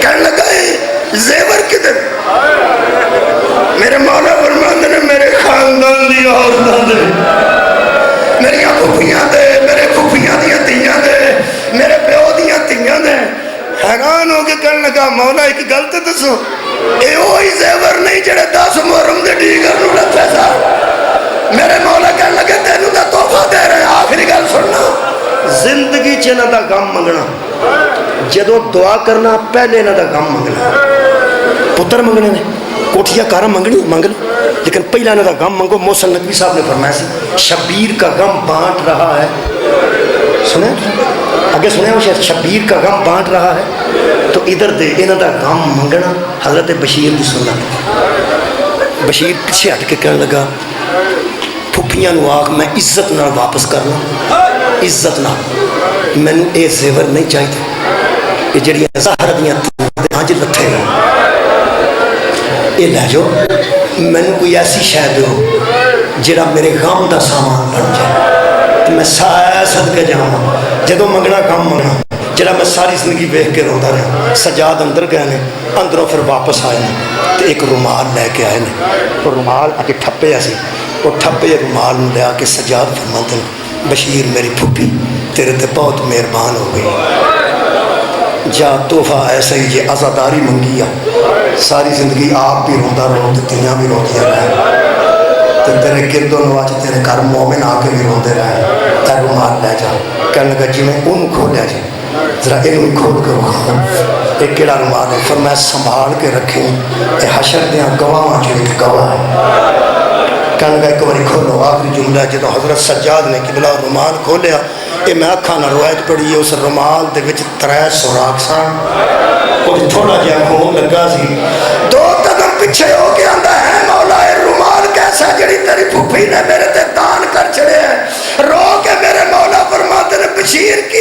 کہنے لگا زیور کدھر؟ میرے مولا فرماندے نے میرے خاندان دی عورتاں دے، میری پھوپھیاں دے، میرے پھوپھیاں دیاں تیاں دے، میرے پیو دیاں تیاں دے۔ حیران ہو کے کہنے لگا مولا ایک گل تے دسو، اے وہی زیور نہیں جڑے 10 محرم دے ڈیگر نوں رکھے سا؟ میرے مولا کہنے لگے تینوں دا تحفہ دے رہے ہیں۔ آخری گل سننا، زندگی چ انہاں دا غم منگنا، جدوں دعا کرنا پہلے انہاں دا غم منگنا۔ پتر منگنے نے، کوٹھیاں کارا منگنی منگ لو، لیکن پہلا انہاں دا غم منگو۔ محسن نقوی صاحب نے فرمایا سی شبیر کا غم بانٹ رہا ہے، سنیں آگے سنیں وہ شاید، شبیر کا غم بانٹ رہا ہے تو ادھر دے انہاں دا غم منگنا۔ حضرت بشیر دی سنت، بشیر پیچھے ہٹ کے کہنے لگا پھوپھیاں نو آکھ میں عزت نال واپس کرنا، عزت نال، مینوں اے زیور نہیں چاہیے، یہ جڑیاں زہر دیاں ہنج لتھے گا یہ لے جاؤ، مینوں کوئی ایسی شے دیو جڑا میرے غم دا سامان بن جائے، میں سایہ صدقے جاواں۔ جدوں منگنا غم منگنا، جڑا میں ساری زندگی ویکھ کے روندا رہا۔ سجاد اندر گئے نے، اندروں پھر واپس آئے نے تے ایک رومال لے کے آئے نے، وہ رومال اگے ٹھپیا سی، وہ ٹھپے رومال لے آ کے سجاد فرماندے بشیر میری پھوپھی تیرے تے بہت مہربان ہو گئی، جا تحفہ ایسا ہی جی عزاداری منگی آ، ساری زندگی آپ بھی روندا رہو تے تیاں بھی روندیاں رہے تے تیرے گرد و نواز تیرے گھر مومن آ کے بھی روندے رہے، تے رومال لے جا۔ کہنے لگا جی میں اون کھولیا جی، ذرا یہ کھول کے رکھا یہ کہڑا رومال ہے؟ فرمایا سنبھال کے رکھیں، یہ حشر دیاں گواہاں جو ایک گواہ ہے۔ کہنے لگا ایک باری کھولو، آخری جملہ جدو حضرت سجاد نے قبلہ رومال کھولیا، یہ میں اکھاں نہ روایت پڑھی ہے، اس رومال دے وچ 3 سوراخ سن، کچھ تھوڑا جہا خون لگا سی، 2 قدم پیچھے ہو کے آندا ہے مولا اے رومال کیسا جڑی تیری پھوپھی نے میرے تے دان کر چھڑے ہے؟ رو کے میرے مولا فرماتے نے بشیر کی